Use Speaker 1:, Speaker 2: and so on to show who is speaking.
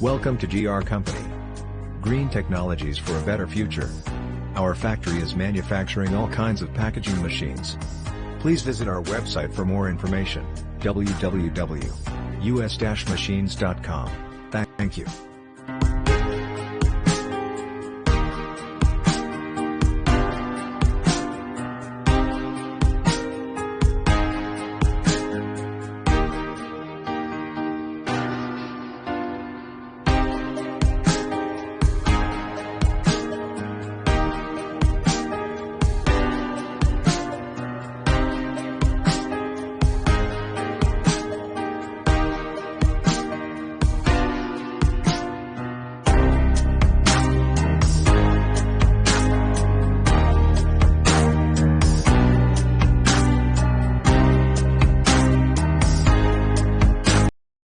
Speaker 1: Welcome to GR Company. Green technologies for a better future. Our factory is manufacturing all kinds of packaging machines. Please visit our website for more information, www.us-machines.com. Thank you.